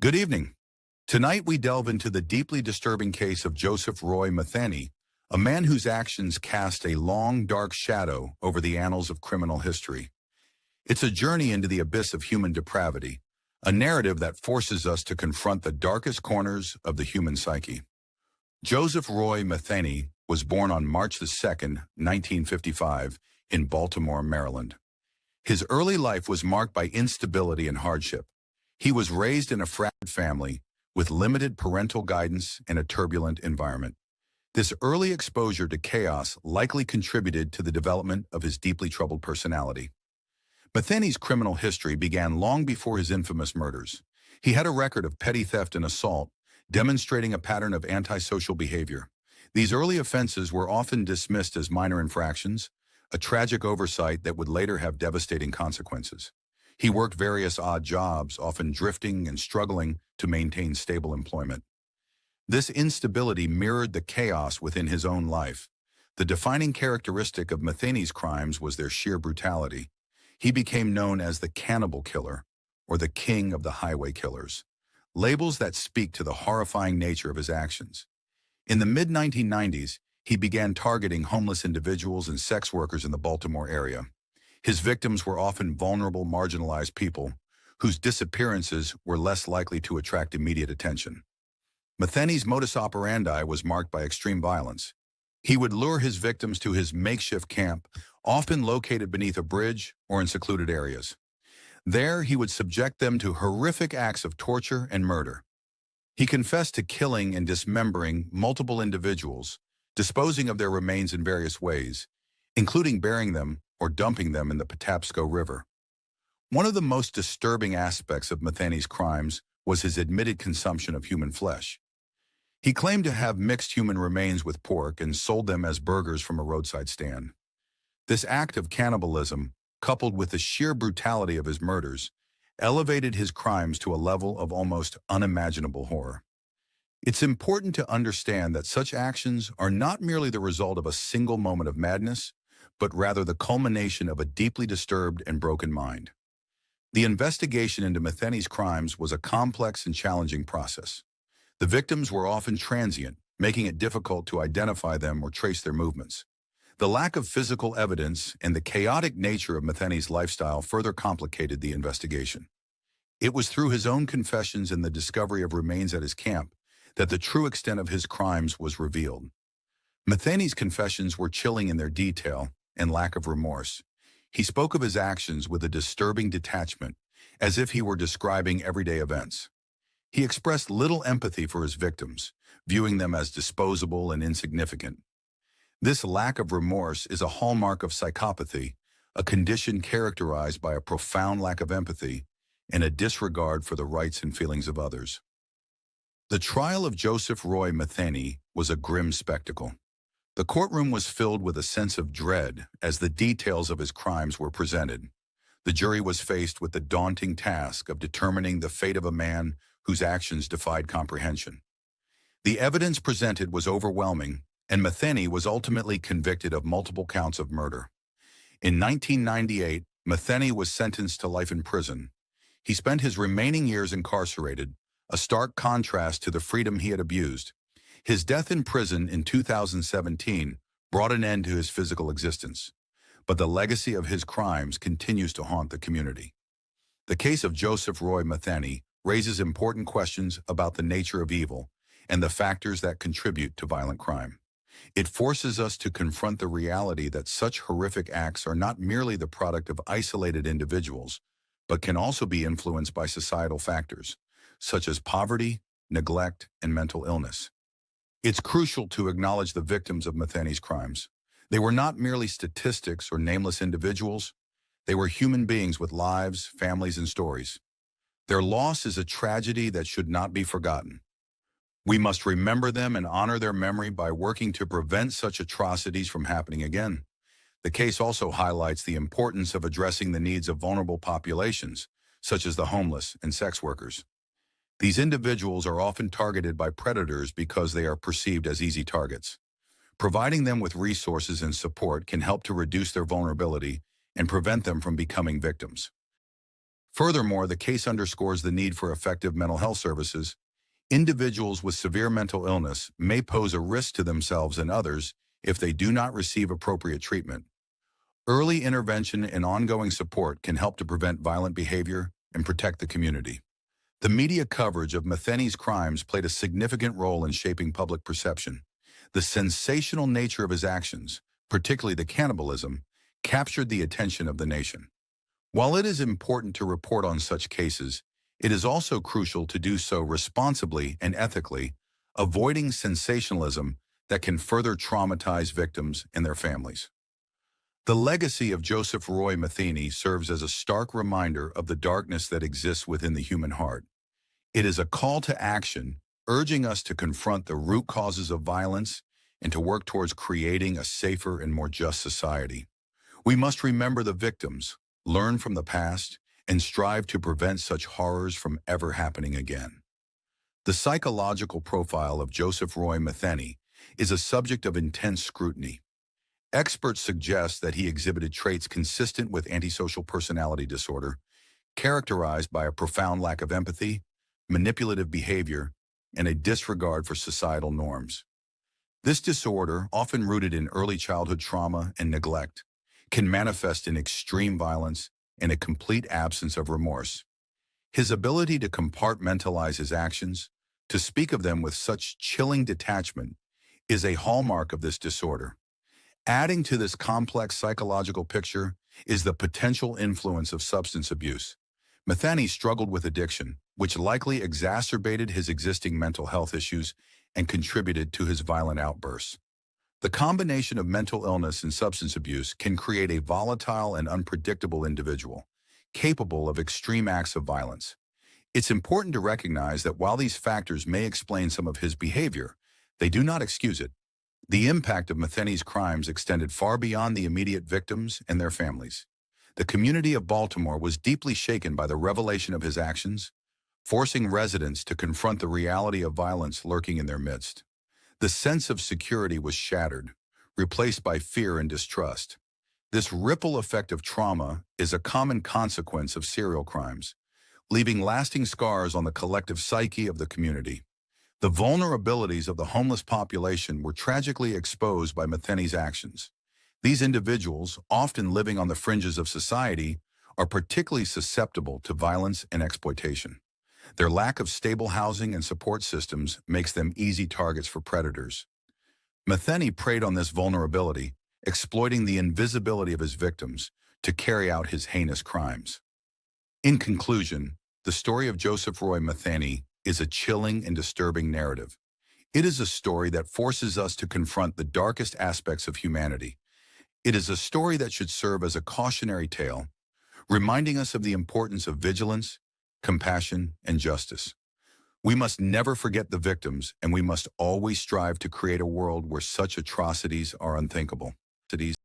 Good evening. Tonight we delve into the deeply disturbing case of Joseph Roy Metheny, a man whose actions cast a long, dark shadow over the annals of criminal history. It's a journey into the abyss of human depravity, a narrative that forces us to confront the darkest corners of the human psyche. Joseph Roy Metheny was born on March the 2nd, 1955, in Baltimore, Maryland. His early life was marked by instability and hardship. He was raised in a fragile family with limited parental guidance and a turbulent environment. This early exposure to chaos likely contributed to the development of his deeply troubled personality. Metheny's criminal history began long before his infamous murders. He had a record of petty theft and assault, demonstrating a pattern of antisocial behavior. These early offenses were often dismissed as minor infractions, a tragic oversight that would later have devastating consequences. He worked various odd jobs, often drifting and struggling to maintain stable employment. This instability mirrored the chaos within his own life. The defining characteristic of Metheny's crimes was their sheer brutality. He became known as the Cannibal Killer, or the King of the Highway Killers, labels that speak to the horrifying nature of his actions. In the mid-1990s, he began targeting homeless individuals and sex workers in the Baltimore area. His victims were often vulnerable, marginalized people whose disappearances were less likely to attract immediate attention. Metheny's modus operandi was marked by extreme violence. He would lure his victims to his makeshift camp, often located beneath a bridge or in secluded areas. There, he would subject them to horrific acts of torture and murder. He confessed to killing and dismembering multiple individuals, disposing of their remains in various ways, including burying them or dumping them in the Patapsco River. One of the most disturbing aspects of Metheny's crimes was his admitted consumption of human flesh. He claimed to have mixed human remains with pork and sold them as burgers from a roadside stand. This act of cannibalism, coupled with the sheer brutality of his murders, elevated his crimes to a level of almost unimaginable horror. It's important to understand that such actions are not merely the result of a single moment of madness, but rather the culmination of a deeply disturbed and broken mind. The investigation into Metheny's crimes was a complex and challenging process. The victims were often transient, making it difficult to identify them or trace their movements. The lack of physical evidence and the chaotic nature of Metheny's lifestyle further complicated the investigation. It was through his own confessions and the discovery of remains at his camp that the true extent of his crimes was revealed. Metheny's confessions were chilling in their detail and lack of remorse. He spoke of his actions with a disturbing detachment, as if he were describing everyday events. He expressed little empathy for his victims, viewing them as disposable and insignificant. This lack of remorse is a hallmark of psychopathy, a condition characterized by a profound lack of empathy and a disregard for the rights and feelings of others. The trial of Joseph Roy Metheny was a grim spectacle. The courtroom was filled with a sense of dread as the details of his crimes were presented. The jury was faced with the daunting task of determining the fate of a man whose actions defied comprehension. The evidence presented was overwhelming, and Metheny was ultimately convicted of multiple counts of murder. In 1998, Metheny was sentenced to life in prison. He spent his remaining years incarcerated, a stark contrast to the freedom he had abused. His death in prison in 2017 brought an end to his physical existence, but the legacy of his crimes continues to haunt the community. The case of Joseph Roy Metheny raises important questions about the nature of evil and the factors that contribute to violent crime. It forces us to confront the reality that such horrific acts are not merely the product of isolated individuals, but can also be influenced by societal factors, such as poverty, neglect, and mental illness. It's crucial to acknowledge the victims of Metheny's crimes. They were not merely statistics or nameless individuals. They were human beings with lives, families, and stories. Their loss is a tragedy that should not be forgotten. We must remember them and honor their memory by working to prevent such atrocities from happening again. The case also highlights the importance of addressing the needs of vulnerable populations, such as the homeless and sex workers. These individuals are often targeted by predators because they are perceived as easy targets. Providing them with resources and support can help to reduce their vulnerability and prevent them from becoming victims. Furthermore, the case underscores the need for effective mental health services. Individuals with severe mental illness may pose a risk to themselves and others if they do not receive appropriate treatment. Early intervention and ongoing support can help to prevent violent behavior and protect the community. The media coverage of Metheny's crimes played a significant role in shaping public perception. The sensational nature of his actions, particularly the cannibalism, captured the attention of the nation. While it is important to report on such cases, it is also crucial to do so responsibly and ethically, avoiding sensationalism that can further traumatize victims and their families. The legacy of Joseph Roy Metheny serves as a stark reminder of the darkness that exists within the human heart. It is a call to action, urging us to confront the root causes of violence and to work towards creating a safer and more just society. We must remember the victims, learn from the past, and strive to prevent such horrors from ever happening again. The psychological profile of Joseph Roy Metheny is a subject of intense scrutiny. Experts suggest that he exhibited traits consistent with antisocial personality disorder, characterized by a profound lack of empathy, manipulative behavior, and a disregard for societal norms. This disorder, often rooted in early childhood trauma and neglect, can manifest in extreme violence and a complete absence of remorse. His ability to compartmentalize his actions, to speak of them with such chilling detachment, is a hallmark of this disorder. Adding to this complex psychological picture is the potential influence of substance abuse. Metheny struggled with addiction, which likely exacerbated his existing mental health issues and contributed to his violent outbursts. The combination of mental illness and substance abuse can create a volatile and unpredictable individual, capable of extreme acts of violence. It's important to recognize that while these factors may explain some of his behavior, they do not excuse it. The impact of Metheny's crimes extended far beyond the immediate victims and their families. The community of Baltimore was deeply shaken by the revelation of his actions, forcing residents to confront the reality of violence lurking in their midst. The sense of security was shattered, replaced by fear and distrust. This ripple effect of trauma is a common consequence of serial crimes, leaving lasting scars on the collective psyche of the community. The vulnerabilities of the homeless population were tragically exposed by Metheny's actions. These individuals, often living on the fringes of society, are particularly susceptible to violence and exploitation. Their lack of stable housing and support systems makes them easy targets for predators. Metheny preyed on this vulnerability, exploiting the invisibility of his victims to carry out his heinous crimes. In conclusion, the story of Joseph Roy Metheny is a chilling and disturbing narrative. It is a story that forces us to confront the darkest aspects of humanity. It is a story that should serve as a cautionary tale, reminding us of the importance of vigilance, compassion, and justice. We must never forget the victims, and we must always strive to create a world where such atrocities are unthinkable.